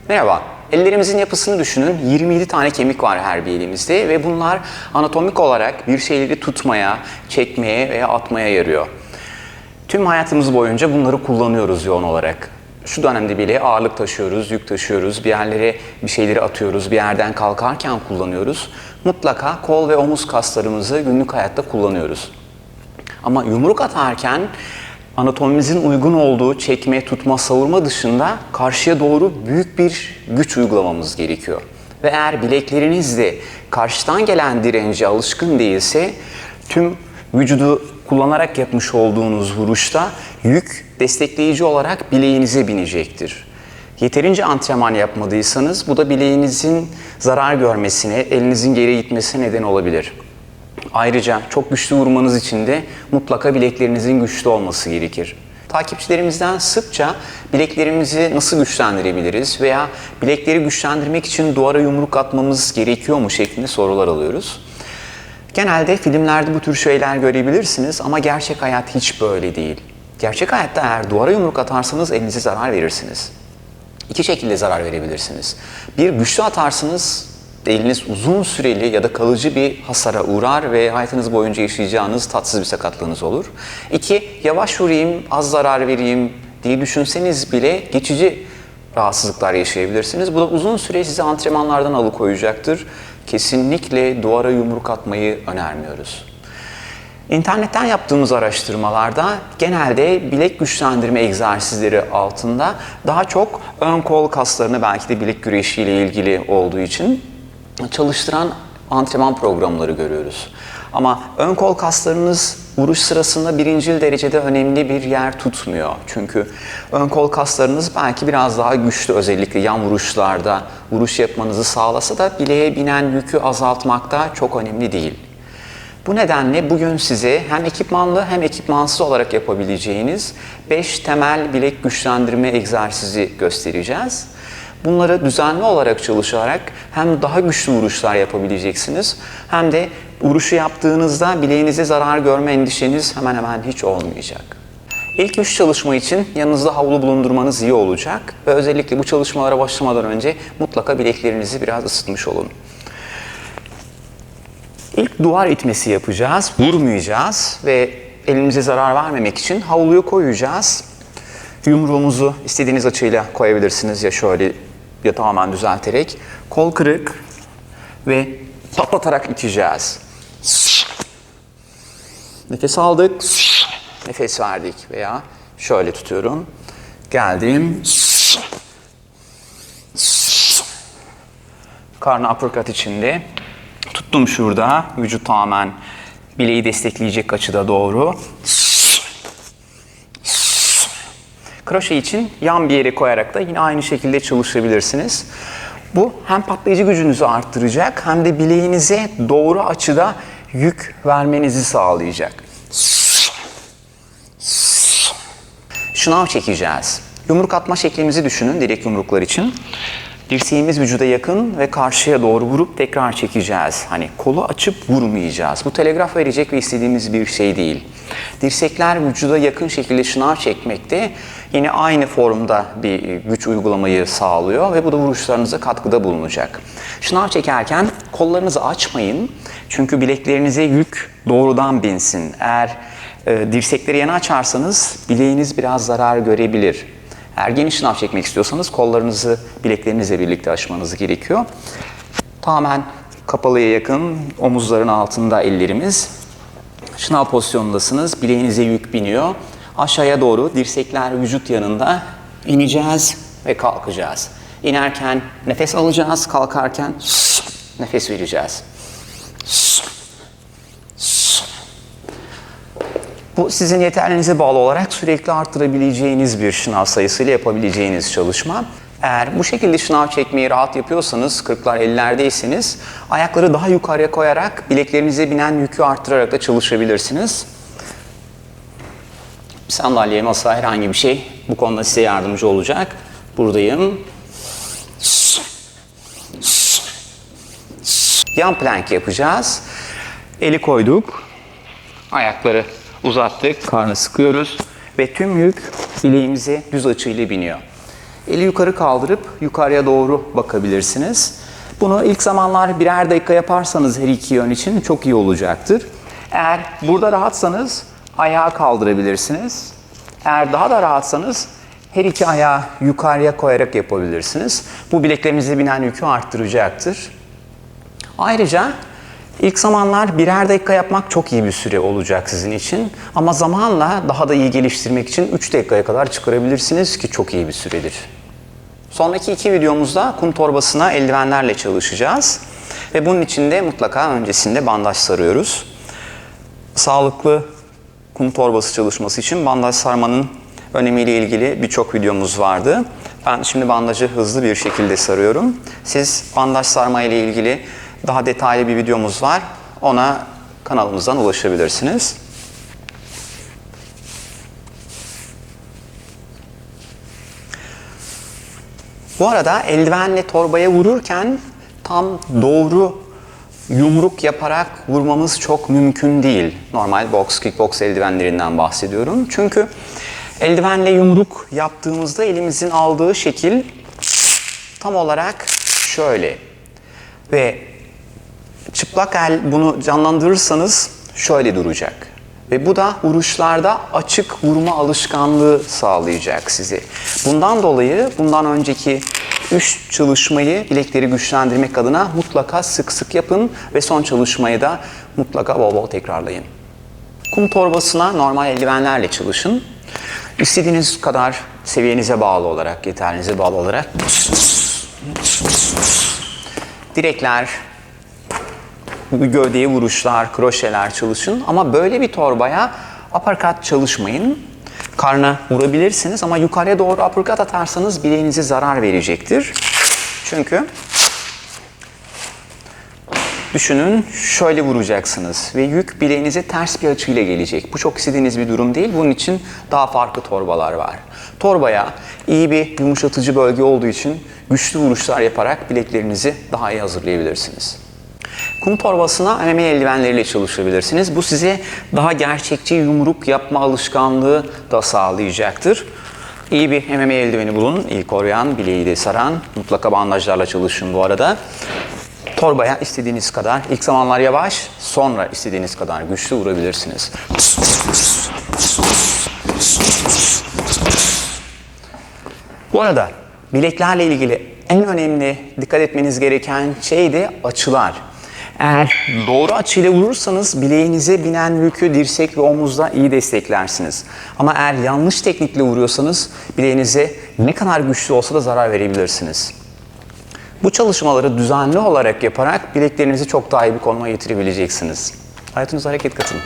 Merhaba, ellerimizin yapısını düşünün. 27 tane kemik var her bir elimizde ve bunlar anatomik olarak bir şeyleri tutmaya, çekmeye veya atmaya yarıyor. Tüm hayatımız boyunca bunları kullanıyoruz yoğun olarak. Şu dönemde bile ağırlık taşıyoruz, yük taşıyoruz, bir yerlere bir şeyleri atıyoruz, bir yerden kalkarken kullanıyoruz. Mutlaka kol ve omuz kaslarımızı günlük hayatta kullanıyoruz. Ama yumruk atarken anatomimizin uygun olduğu çekme, tutma, savurma dışında karşıya doğru büyük bir güç uygulamamız gerekiyor. Ve eğer bilekleriniz de karşıdan gelen dirence alışkın değilse tüm vücudu kullanarak yapmış olduğunuz vuruşta yük destekleyici olarak bileğinize binecektir. Yeterince antrenman yapmadıysanız bu da bileğinizin zarar görmesine, elinizin geri gitmesine neden olabilir. Ayrıca çok güçlü vurmanız için de mutlaka bileklerinizin güçlü olması gerekir. Takipçilerimizden sıkça bileklerimizi nasıl güçlendirebiliriz veya bilekleri güçlendirmek için duvara yumruk atmamız gerekiyor mu şeklinde sorular alıyoruz. Genelde filmlerde bu tür şeyler görebilirsiniz ama gerçek hayat hiç böyle değil. Gerçek hayatta eğer duvara yumruk atarsanız elinize zarar verirsiniz. İki şekilde zarar verebilirsiniz. Bir, güçlü atarsınız, eliniz uzun süreli ya da kalıcı bir hasara uğrar ve hayatınız boyunca yaşayacağınız tatsız bir sakatlığınız olur. İki, yavaş vurayım, az zarar vereyim diye düşünseniz bile geçici rahatsızlıklar yaşayabilirsiniz. Bu da uzun süre sizi antrenmanlardan alıkoyacaktır. Kesinlikle duvara yumruk atmayı önermiyoruz. İnternetten yaptığımız araştırmalarda genelde bilek güçlendirme egzersizleri altında daha çok ön kol kaslarını belki de bilek güreşiyle ilgili olduğu için çalıştıran antrenman programları görüyoruz. Ama ön kol kaslarınız vuruş sırasında birincil derecede önemli bir yer tutmuyor. Çünkü ön kol kaslarınız belki biraz daha güçlü, özellikle yan vuruşlarda vuruş yapmanızı sağlasa da bileğe binen yükü azaltmakta çok önemli değil. Bu nedenle bugün size hem ekipmanlı hem ekipmansız olarak yapabileceğiniz 5 temel bilek güçlendirme egzersizi göstereceğiz. Bunları düzenli olarak çalışarak hem daha güçlü vuruşlar yapabileceksiniz hem de vuruşu yaptığınızda bileğinize zarar görme endişeniz hemen hemen hiç olmayacak. İlk 3 çalışma için yanınızda havlu bulundurmanız iyi olacak ve özellikle bu çalışmalara başlamadan önce mutlaka bileklerinizi biraz ısıtmış olun. İlk duvar itmesi yapacağız, vurmayacağız ve elimize zarar vermemek için havluyu koyacağız. Yumruğumuzu istediğiniz açıyla koyabilirsiniz ya şöyle ya tamamen düzelterek. Kol kırık ve patlatarak iteceğiz. Nefes aldık, nefes verdik veya şöyle tutuyorum. Geldim. Karnı uppercut içinde. Tuttum şurada, vücut tamamen bileği destekleyecek açıda doğru. Kroşe için yan bir yere koyarak da yine aynı şekilde çalışabilirsiniz. Bu hem patlayıcı gücünüzü arttıracak hem de bileğinize doğru açıda yük vermenizi sağlayacak. Şınav çekeceğiz. Yumruk atma şeklimizi düşünün direkt yumruklar için. Dirseğimiz vücuda yakın ve karşıya doğru vurup tekrar çekeceğiz. Hani kolu açıp vurmayacağız. Bu telegraf verecek ve istediğimiz bir şey değil. Dirsekler vücuda yakın şekilde şınav çekmekte yine aynı formda bir güç uygulamayı sağlıyor ve bu da vuruşlarınıza katkıda bulunacak. Şınav çekerken kollarınızı açmayın. Çünkü bileklerinize yük doğrudan binsin. Eğer dirsekleri yana açarsanız bileğiniz biraz zarar görebilir. Eğer geniş şınav çekmek istiyorsanız kollarınızı bileklerinizle birlikte açmanız gerekiyor. Tamamen kapalıya yakın, omuzların altında ellerimiz. Şınav pozisyonundasınız, bileğinize yük biniyor. Aşağıya doğru dirsekler vücut yanında ineceğiz ve kalkacağız. İnerken nefes alacağız, kalkarken nefes vereceğiz. Bu sizin yeterliliğinize bağlı olarak sürekli arttırabileceğiniz bir şınav sayısıyla yapabileceğiniz çalışma. Eğer bu şekilde şınav çekmeyi rahat yapıyorsanız, 40'lar 50'lerdeyseniz ayakları daha yukarıya koyarak bileklerinize binen yükü arttırarak da çalışabilirsiniz. Sandalye, masa, herhangi bir şey bu konuda size yardımcı olacak. Buradayım. Yan plank yapacağız. Eli koyduk. Ayakları uzattık. Karnı sıkıyoruz. Ve tüm yük bileğimize düz açıyla biniyor. Eli yukarı kaldırıp yukarıya doğru bakabilirsiniz. Bunu ilk zamanlar birer dakika yaparsanız her iki yön için çok iyi olacaktır. Eğer burada rahatsanız ayağı kaldırabilirsiniz. Eğer daha da rahatsanız her iki ayağı yukarıya koyarak yapabilirsiniz. Bu bileklerinize binen yükü arttıracaktır. Ayrıca ilk zamanlar birer dakika yapmak çok iyi bir süre olacak sizin için. Ama zamanla daha da iyi geliştirmek için 3 dakikaya kadar çıkarabilirsiniz ki çok iyi bir süredir. Sonraki 2 videomuzda kum torbasına eldivenlerle çalışacağız. Ve bunun için de mutlaka öncesinde bandaj sarıyoruz. Sağlıklı kum torbası çalışması için bandaj sarmanın önemiyle ilgili birçok videomuz vardı. Ben şimdi bandajı hızlı bir şekilde sarıyorum. Siz bandaj sarma ile ilgili daha detaylı bir videomuz var. Ona kanalımızdan ulaşabilirsiniz. Bu arada eldivenle torbaya vururken tam doğru yumruk yaparak vurmamız çok mümkün değil. Normal boks, kickboks eldivenlerinden bahsediyorum. Çünkü eldivenle yumruk yaptığımızda elimizin aldığı şekil tam olarak şöyle. Ve çıplak el bunu canlandırırsanız şöyle duracak. Ve bu da vuruşlarda açık vurma alışkanlığı sağlayacak size. Bundan dolayı bundan önceki 3 çalışmayı bilekleri güçlendirmek adına mutlaka sık sık yapın ve son çalışmayı da mutlaka bol bol tekrarlayın. Kum torbasına normal eldivenlerle çalışın. İstediğiniz kadar seviyenize bağlı olarak, yeterliğinize bağlı olarak direkler, gövdeye vuruşlar, kroşeler çalışın. Ama böyle bir torbaya uppercut çalışmayın. Karna vurabilirsiniz ama yukarıya doğru uppercut atarsanız bileğinize zarar verecektir. Çünkü düşünün şöyle vuracaksınız ve yük bileğinize ters bir açıyla gelecek. Bu çok istediğiniz bir durum değil. Bunun için daha farklı torbalar var. Torbaya iyi bir yumuşatıcı bölge olduğu için güçlü vuruşlar yaparak bileklerinizi daha iyi hazırlayabilirsiniz. Kum torbasına MMA eldivenleriyle çalışabilirsiniz. Bu size daha gerçekçi yumruk yapma alışkanlığı da sağlayacaktır. İyi bir MMA eldiveni bulun. İlk koruyan, bileği de saran. Mutlaka bandajlarla çalışın bu arada. Torbaya istediğiniz kadar, ilk zamanlar yavaş, sonra istediğiniz kadar güçlü vurabilirsiniz. Bu arada bileklerle ilgili en önemli dikkat etmeniz gereken şey de açılar. Eğer doğru açıyla vurursanız bileğinize binen yükü dirsek ve omuzda iyi desteklersiniz. Ama eğer yanlış teknikle vuruyorsanız bileğinize ne kadar güçlü olsa da zarar verebilirsiniz. Bu çalışmaları düzenli olarak yaparak bileklerinizi çok daha iyi bir konuma getirebileceksiniz. Hayatınıza hareket katın.